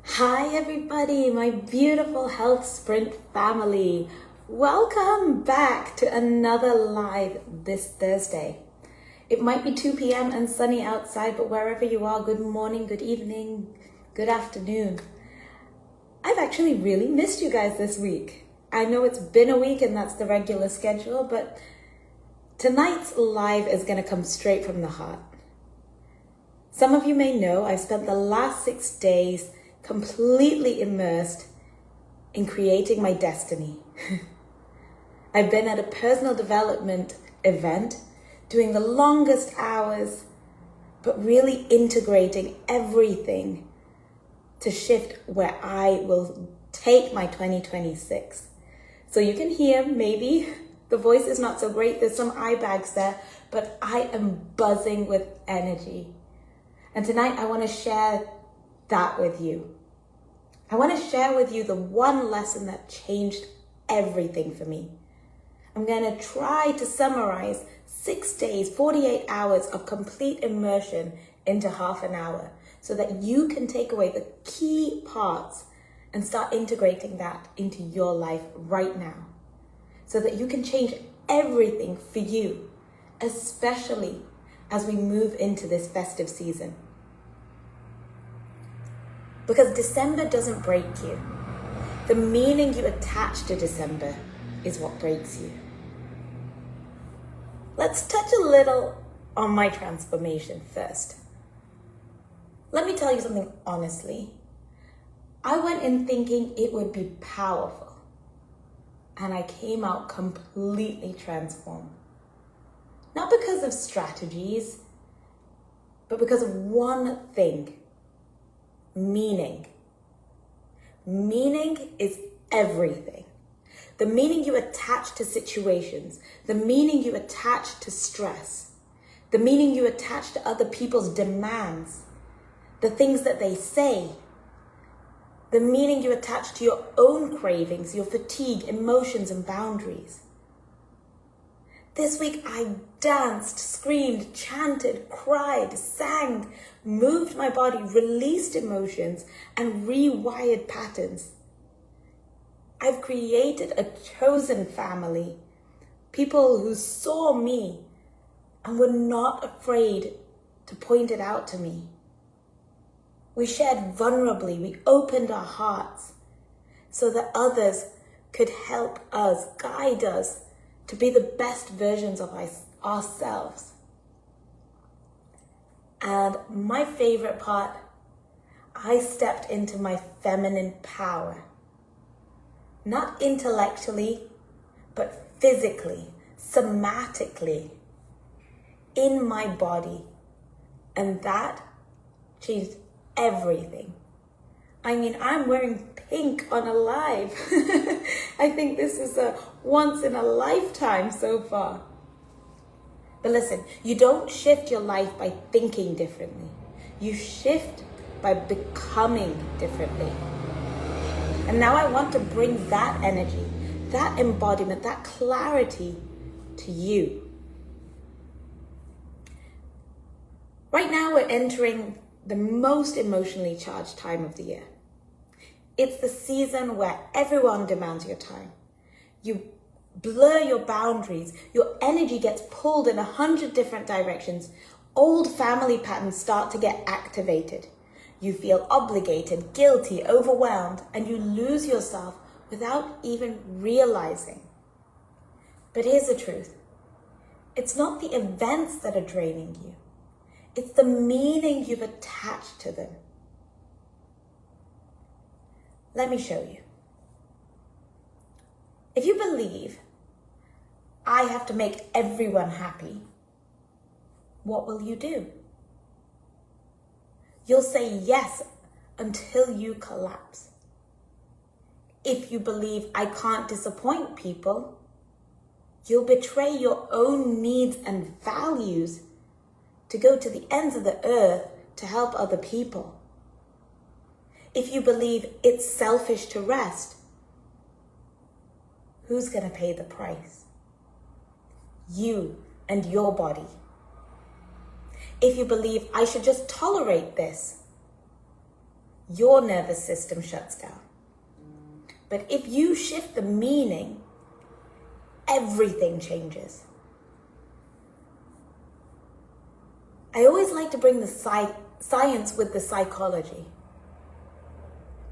Hi everybody, my beautiful Health Sprint family. Welcome back to another live this Thursday. It might be 2 p.m. and sunny outside, but wherever you are, good morning, good evening, good afternoon. I've actually really missed you guys this week. I know it's been a week and that's the regular schedule, but tonight's live is going to come straight from the heart. Some of you may know I've spent the last 6 days completely immersed in creating my destiny. I've been at a personal development event, doing the longest hours, but really integrating everything to shift where I will take my 2026. So you can hear maybe the voice is not so great, there's some eye bags there, but I am buzzing with energy. And tonight I want to share that with you. I want to share with you the one lesson that changed everything for me. I'm going to try to summarize 6 days, 48 hours of complete immersion into half an hour so that you can take away the key parts and start integrating that into your life right now so that you can change everything for you, especially as we move into this festive season. Because December doesn't break you. The meaning you attach to December is what breaks you. Let's touch a little on my transformation first. Let me tell you something honestly. I went in thinking it would be powerful, and I came out completely transformed. Not because of strategies, but because of one thing. Meaning. Meaning is everything. The meaning you attach to situations, the meaning you attach to stress, the meaning you attach to other people's demands, the things that they say, the meaning you attach to your own cravings, your fatigue, emotions, and boundaries. This week I danced, screamed, chanted, cried, sang, moved my body, released emotions, and rewired patterns. I've created a chosen family, people who saw me and were not afraid to point it out to me. We shared vulnerably, we opened our hearts so that others could help us, guide us, to be the best versions of ourselves. And my favorite part, I stepped into my feminine power. Not intellectually, but physically, somatically, in my body. And that changed everything. I mean, I'm wearing pink on a live. I think this is a once in a lifetime so far. But listen, you don't shift your life by thinking differently. You shift by becoming differently. And now I want to bring that energy, that embodiment, that clarity to you. Right now we're entering the most emotionally charged time of the year. It's the season where everyone demands your time. You blur your boundaries. Your energy gets pulled in 100 different directions. Old family patterns start to get activated. You feel obligated, guilty, overwhelmed, and you lose yourself without even realizing. But here's the truth. It's not the events that are draining you. It's the meaning you've attached to them. Let me show you. If you believe I have to make everyone happy, what will you do? You'll say yes until you collapse. If you believe I can't disappoint people, you'll betray your own needs and values to go to the ends of the earth to help other people. If you believe it's selfish to rest, who's going to pay the price? You and your body. If you believe I should just tolerate this, your nervous system shuts down. But if you shift the meaning, everything changes. I always like to bring the science with the psychology.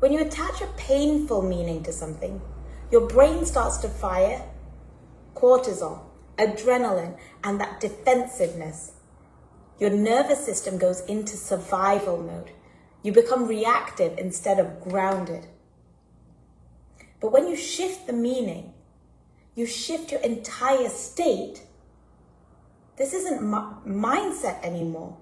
When you attach a painful meaning to something, your brain starts to fire cortisol, adrenaline, and that defensiveness. Your nervous system goes into survival mode. You become reactive instead of grounded. But when you shift the meaning, you shift your entire state. This isn't mindset anymore.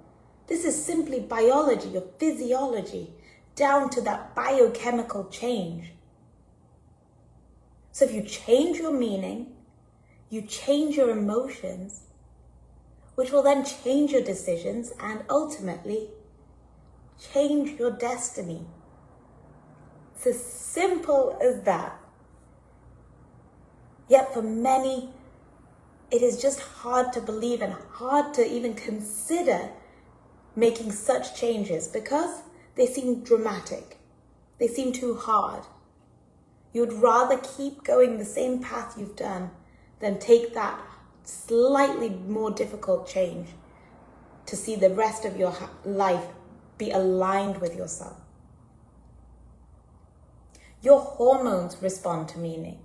This is simply biology or physiology, down to that biochemical change. So if you change your meaning, you change your emotions, which will then change your decisions and ultimately change your destiny. It's as simple as that. Yet for many, it is just hard to believe and hard to even consider making such changes because they seem dramatic. They seem too hard. You would rather keep going the same path you've done than take that slightly more difficult change to see the rest of your life be aligned with yourself. Your hormones respond to meaning.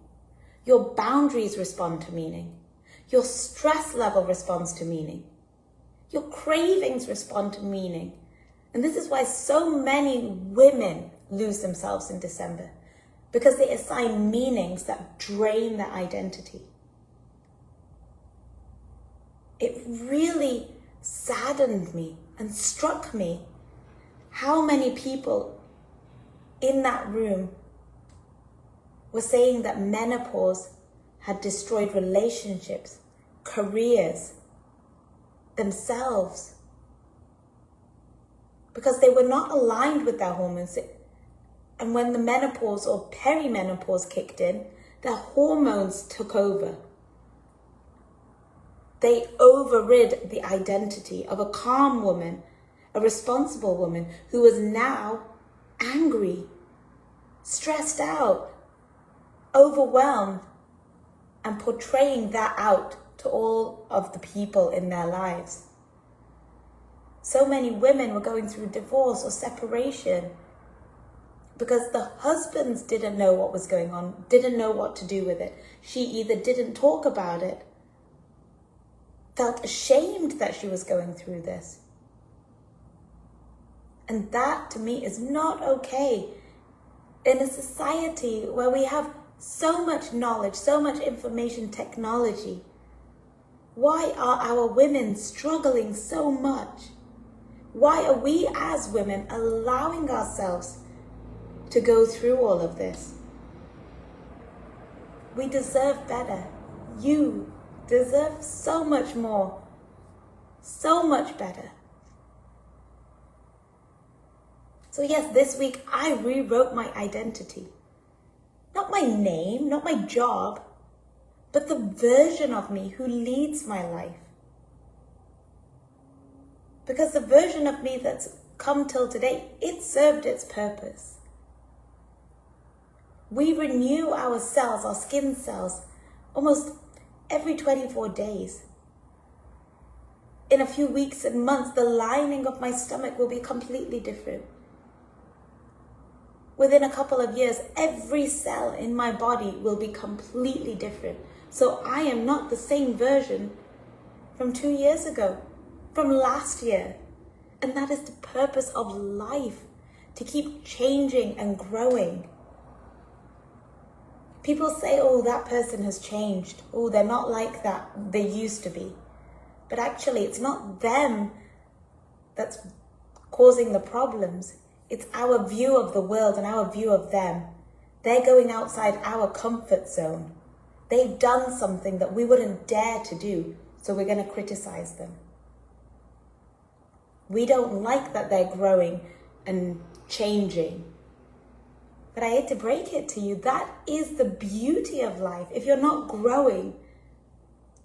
Your boundaries respond to meaning. Your stress level responds to meaning. Your cravings respond to meaning. And this is why so many women lose themselves in December, because they assign meanings that drain their identity. It really saddened me and struck me how many people in that room were saying that menopause had destroyed relationships, careers, themselves, because they were not aligned with their hormones. And when the menopause or perimenopause kicked in, their hormones took over. They overrid the identity of a calm woman, a responsible woman who was now angry, stressed out, overwhelmed, and portraying that out to all of the people in their lives. So many women were going through divorce or separation because the husbands didn't know what was going on, didn't know what to do with it. She either didn't talk about it, felt ashamed that she was going through this. And that, to me, is not okay. In a society where we have so much knowledge, so much information technology, why are our women struggling so much? Why are we as women allowing ourselves to go through all of this? We deserve better. You deserve so much more, so much better. So yes, this week I rewrote my identity. Not my name, not my job, but the version of me who leads my life. Because the version of me that's come till today, it served its purpose. We renew our cells, our skin cells, almost every 24 days. In a few weeks and months, the lining of my stomach will be completely different. Within a couple of years, every cell in my body will be completely different. So I am not the same version from 2 years ago, from last year. And that is the purpose of life, to keep changing and growing. People say, oh, that person has changed. Oh, they're not like that they used to be. But actually, it's not them that's causing the problems. It's our view of the world and our view of them. They're going outside our comfort zone. They've done something that we wouldn't dare to do, so we're going to criticize them. We don't like that they're growing and changing. But I hate to break it to you, that is the beauty of life. If you're not growing,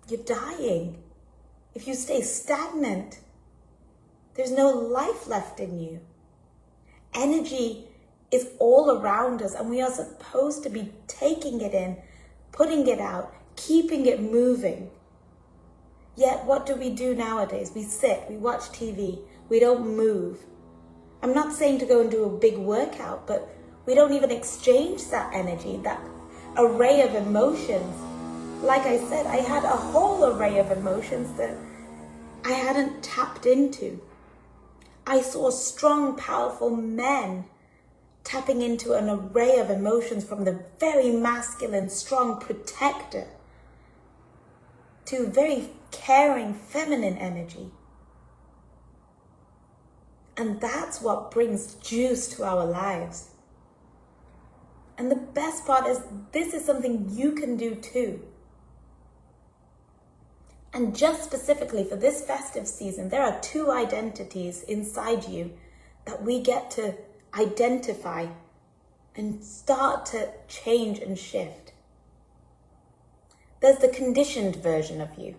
you're dying. If you stay stagnant, there's no life left in you. Energy is all around us, and we are supposed to be taking it in, putting it out, keeping it moving. Yet what do we do nowadays? We sit, we watch TV, we don't move. I'm not saying to go and do a big workout, but we don't even exchange that energy, that array of emotions. Like I said, I had a whole array of emotions that I hadn't tapped into. I saw strong, powerful men tapping into an array of emotions, from the very masculine, strong protector to very caring, feminine energy. And that's what brings juice to our lives. And the best part is, this is something you can do too. And just specifically for this festive season, there are 2 identities inside you that we get to identify and start to change and shift. There's the conditioned version of you,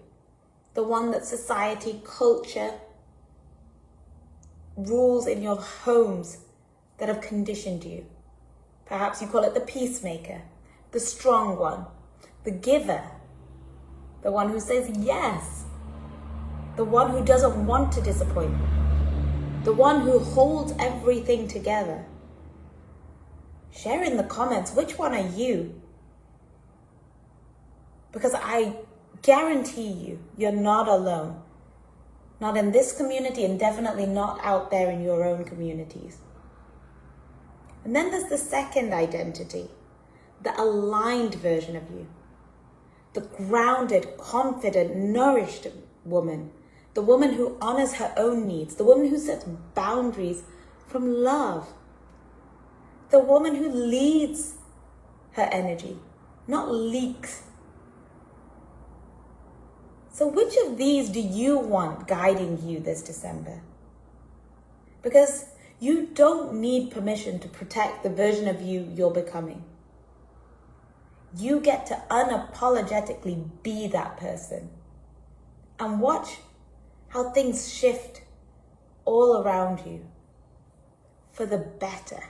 the one that society, culture, rules in your homes that have conditioned you. Perhaps you call it the peacemaker, the strong one, the giver, the one who says yes, the one who doesn't want to disappoint, the one who holds everything together. Share in the comments, which one are you? Because I guarantee you, you're not alone. Not in this community, and definitely not out there in your own communities. And then there's the second identity, the aligned version of you. The grounded, confident, nourished woman. The woman who honors her own needs. The woman who sets boundaries from love. The woman who leads her energy, not leaks. So which of these do you want guiding you this December? Because you don't need permission to protect the version of you you're becoming. You get to unapologetically be that person. And watch how things shift all around you for the better.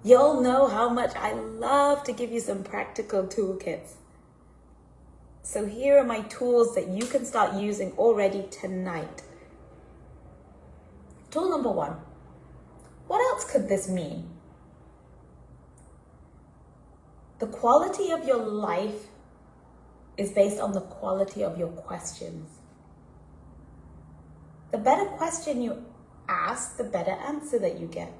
You'll know how much I love to give you some practical toolkits. So here are my tools that you can start using already tonight. Tool number 1. What else could this mean? The quality of your life is based on the quality of your questions. The better question you ask, the better answer that you get.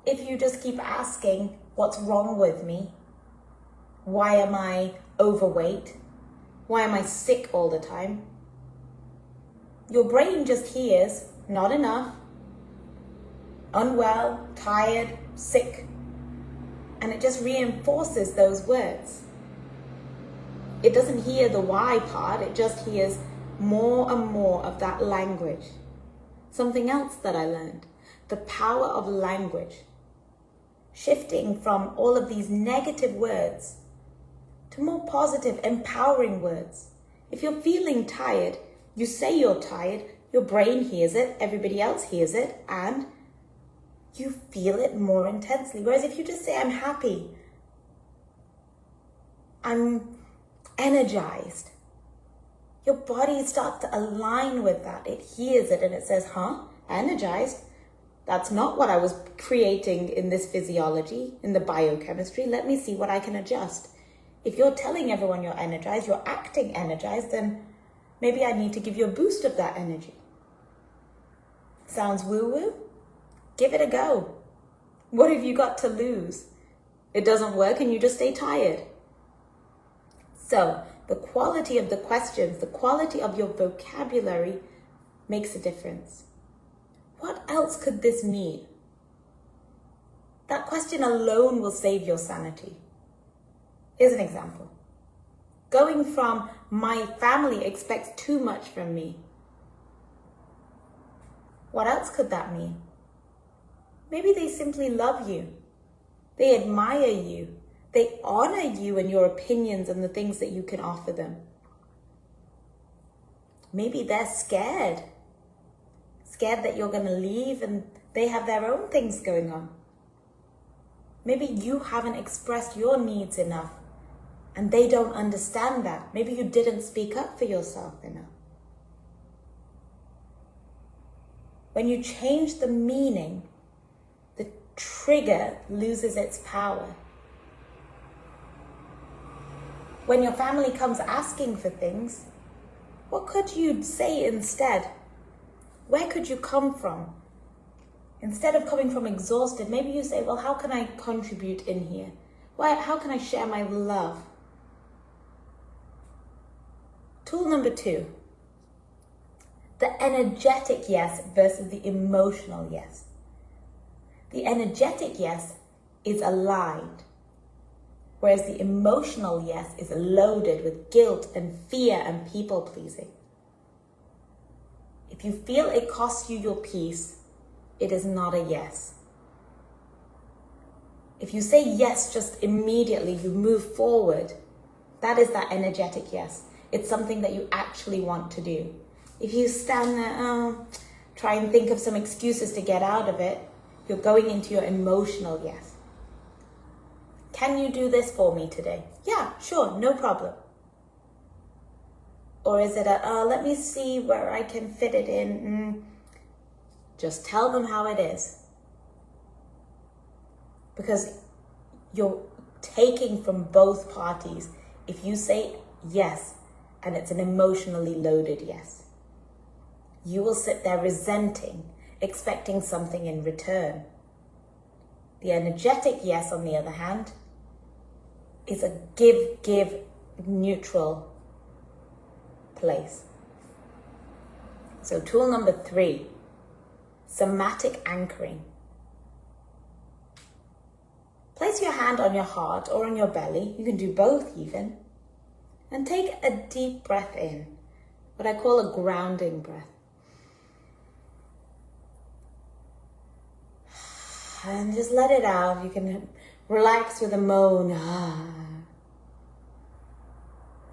If you just keep asking, what's wrong with me? Why am I overweight? Why am I sick all the time? Your brain just hears, not enough, unwell, tired, sick, and it just reinforces those words. It doesn't hear the why part, it just hears more and more of that language. Something else that I learned, the power of language. Shifting from all of these negative words to more positive, empowering words. If you're feeling tired, you say you're tired, your brain hears it, everybody else hears it, and you feel it more intensely. Whereas if you just say, I'm happy, I'm energized, your body starts to align with that. It hears it and it says, energized? That's not what I was creating in this physiology, in the biochemistry. Let me see what I can adjust. If you're telling everyone you're energized, you're acting energized, then maybe I need to give you a boost of that energy. Sounds woo-woo? Give it a go. What have you got to lose? It doesn't work and you just stay tired. So the quality of the questions, the quality of your vocabulary makes a difference. What else could this mean? That question alone will save your sanity. Here's an example. Going from, my family expects too much from me. What else could that mean? Maybe they simply love you. They admire you. They honor you and your opinions and the things that you can offer them. Maybe they're scared scared that you're going to leave and they have their own things going on. Maybe you haven't expressed your needs enough and they don't understand that. Maybe you didn't speak up for yourself enough. When you change the meaning, the trigger loses its power. When your family comes asking for things, what could you say instead? Where could you come from? Instead of coming from exhausted, maybe you say, well, how can I contribute in here? How can I share my love? Tool number 2, the energetic yes versus the emotional yes. The energetic yes is aligned, whereas the emotional yes is loaded with guilt and fear and people pleasing. If you feel it costs you your peace, it is not a yes. If you say yes just immediately, you move forward, that is that energetic yes. It's something that you actually want to do. If you stand there, try and think of some excuses to get out of it, you're going into your emotional yes. Can you do this for me today? Yeah, sure, no problem. Or is it let me see where I can fit it in. Just tell them how it is. Because you're taking from both parties. If you say yes, and it's an emotionally loaded yes, you will sit there resenting, expecting something in return. The energetic yes, on the other hand, is a give, neutral place. So tool number 3, somatic anchoring. Place your hand on your heart or on your belly, you can do both even, and take a deep breath in, what I call a grounding breath. And just let it out. You can relax with a moan.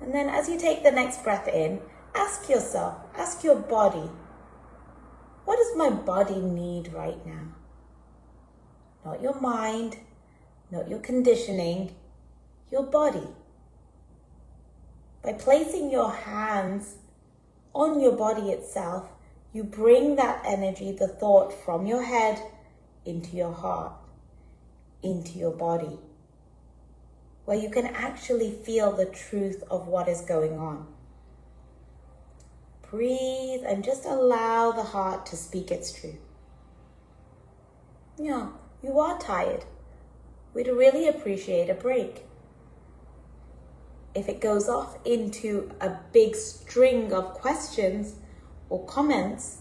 And then as you take the next breath in, ask yourself, ask your body, what does my body need right now? Not your mind, not your conditioning, your body. By placing your hands on your body itself, you bring that energy, the thought, from your head into your heart, into your body, where you can actually feel the truth of what is going on. Breathe and just allow the heart to speak its truth. Yeah, you are tired. We'd really appreciate a break. If it goes off into a big string of questions or comments,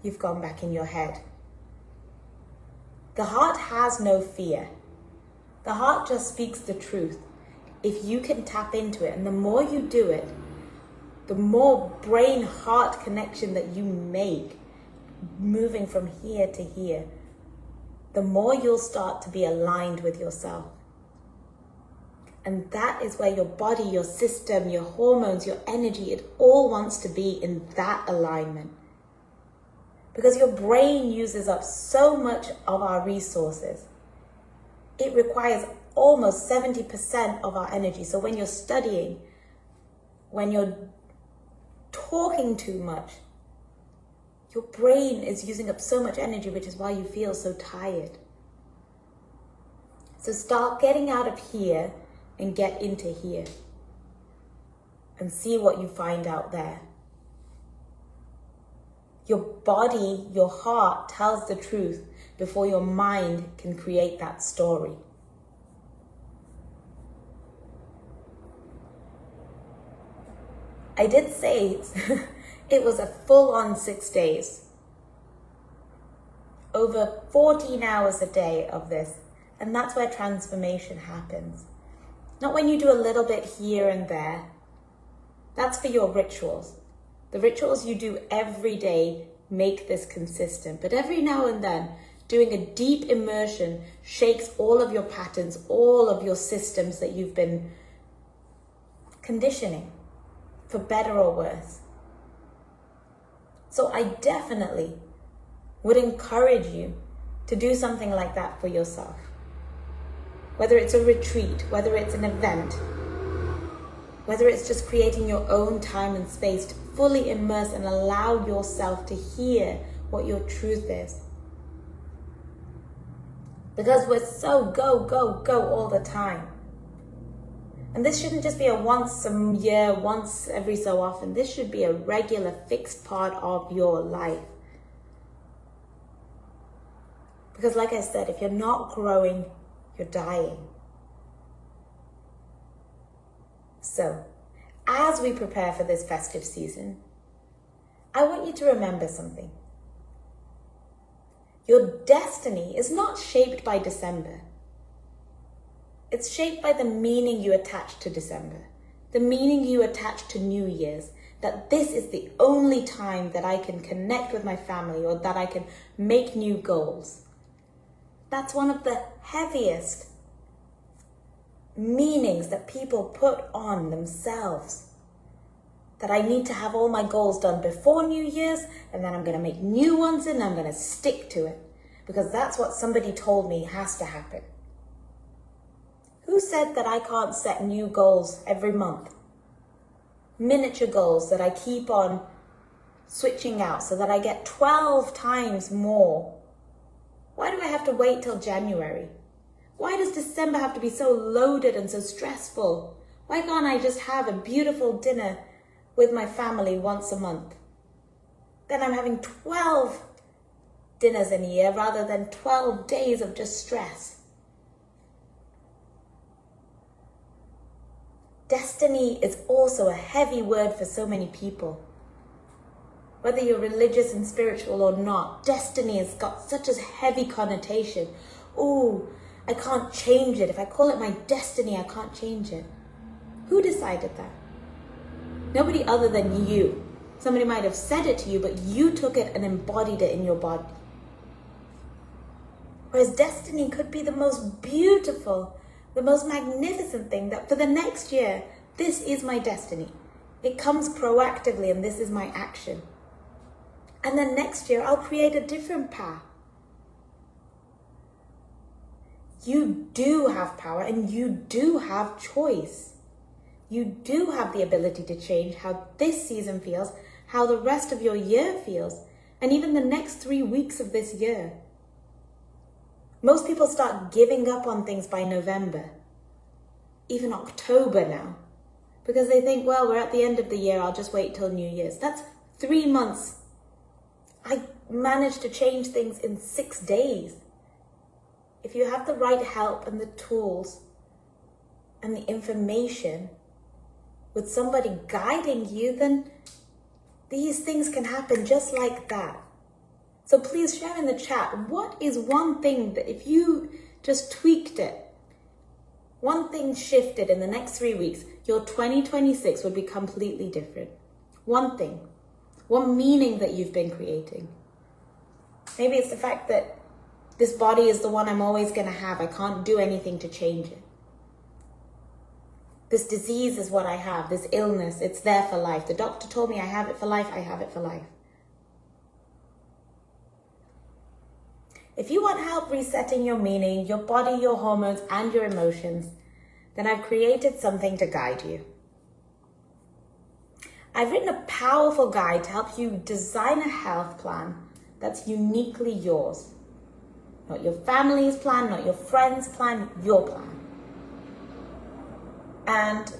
you've gone back in your head. The heart has no fear. The heart just speaks the truth. If you can tap into it, and the more you do it, the more brain-heart connection that you make, moving from here to here, the more you'll start to be aligned with yourself. And that is where your body, your system, your hormones, your energy, it all wants to be in that alignment. Because your brain uses up so much of our resources. It requires almost 70% of our energy. So when you're studying, when you're talking too much, your brain is using up so much energy, which is why you feel so tired. So start getting out of here and get into here and see what you find out there. Your body, your heart tells the truth before your mind can create that story. I did say it was a full-on 6 days. Over 14 hours a day of this. And that's where transformation happens. Not when you do a little bit here and there. That's for your rituals. The rituals you do every day make this consistent. But every now and then, doing a deep immersion shakes all of your patterns, all of your systems that you've been conditioning, for better or worse. So I definitely would encourage you to do something like that for yourself. Whether it's a retreat, whether it's an event, whether it's just creating your own time and space to fully immerse and allow yourself to hear what your truth is. Because we're so go, go, go all the time. And this shouldn't just be a once a year, once every so often. This should be a regular, fixed part of your life. Because like I said, if you're not growing, you're dying. So, as we prepare for this festive season, I want you to remember something. Your destiny is not shaped by December. It's shaped by the meaning you attach to December, the meaning you attach to New Year's, that this is the only time that I can connect with my family or that I can make new goals. That's one of the heaviest meanings that people put on themselves. That I need to have all my goals done before New Year's, and then I'm going to make new ones and I'm going to stick to it. Because that's what somebody told me has to happen. Who said that I can't set new goals every month? Miniature goals that I keep on switching out so that I get 12 times more. Why do I have to wait till January? Why does December have to be so loaded and so stressful? Why can't I just have a beautiful dinner with my family once a month? Then I'm having 12 dinners in a year rather than 12 days of just stress. Destiny is also a heavy word for so many people. Whether you're religious and spiritual or not, destiny has got such a heavy connotation. Ooh, I can't change it. If I call it my destiny, I can't change it. Who decided that? Nobody other than you. Somebody might have said it to you, but you took it and embodied it in your body. Whereas destiny could be the most beautiful, the most magnificent thing that for the next year, this is my destiny. It comes proactively and this is my action. And then next year, I'll create a different path. You do have power and you do have choice. You do have the ability to change how this season feels, how the rest of your year feels, and even the next 3 weeks of this year. Most people start giving up on things by November, even October now, because they think, well, we're at the end of the year, I'll just wait till New Year's. That's 3 months. I managed to change things in 6 days. If you have the right help and the tools and the information with somebody guiding you, then these things can happen just like that. So please share in the chat, what is one thing that if you just tweaked it, one thing shifted in the next 3 weeks, your 2026 would be completely different. One thing, one meaning that you've been creating. Maybe it's the fact that this body is the one I'm always going to have. I can't do anything to change it. This disease is what I have, this illness, it's there for life. The doctor told me I have it for life, I have it for life. If you want help resetting your meaning, your body, your hormones, and your emotions, then I've created something to guide you. I've written a powerful guide to help you design a health plan that's uniquely yours. Not your family's plan, not your friend's plan, your plan. And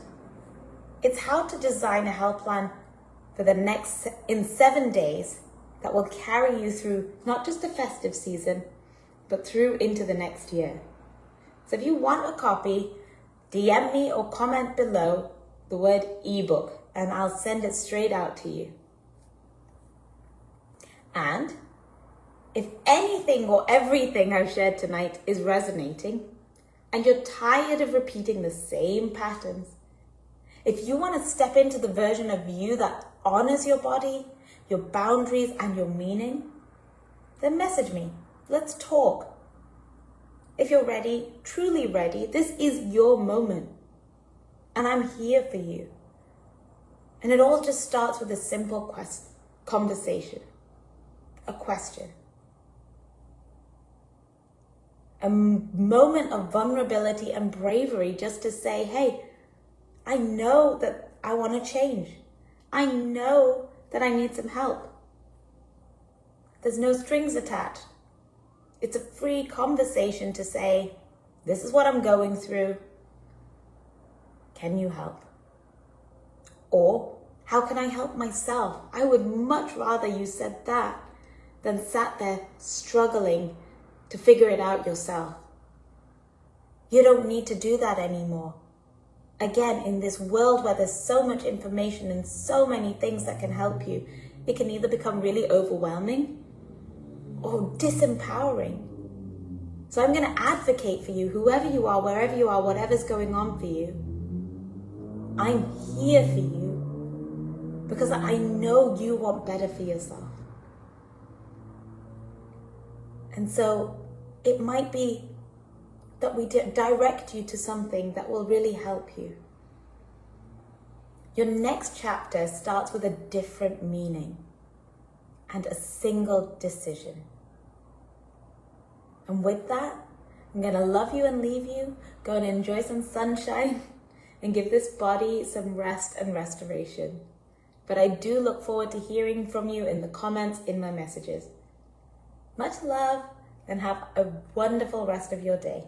it's how to design a health plan for the next, in 7 days, that will carry you through not just the festive season, but through into the next year. So if you want a copy, DM me or comment below the word ebook and I'll send it straight out to you. And if anything or everything I've shared tonight is resonating and you're tired of repeating the same patterns, if you want to step into the version of you that honors your body, your boundaries, and your meaning, then message me. Let's talk. If you're ready, truly ready, this is your moment. And I'm here for you. And it all just starts with a simple conversation. A question. a moment of vulnerability and bravery just to say, hey, I know that I want to change. I know that I need some help. There's no strings attached. It's a free conversation to say, this is what I'm going through. Can you help? Or, how can I help myself? I would much rather you said that than sat there struggling to figure it out yourself. You don't need to do that anymore. Again, in this world where there's so much information and so many things that can help you, it can either become really overwhelming or disempowering. So I'm going to advocate for you, whoever you are, wherever you are, whatever's going on for you. I'm here for you because I know you want better for yourself. And so it might be that we direct you to something that will really help you. Your next chapter starts with a different meaning and a single decision. And with that, I'm going to love you and leave you, go and enjoy some sunshine and give this body some rest and restoration. But I do look forward to hearing from you in the comments, in my messages. Much love and have a wonderful rest of your day.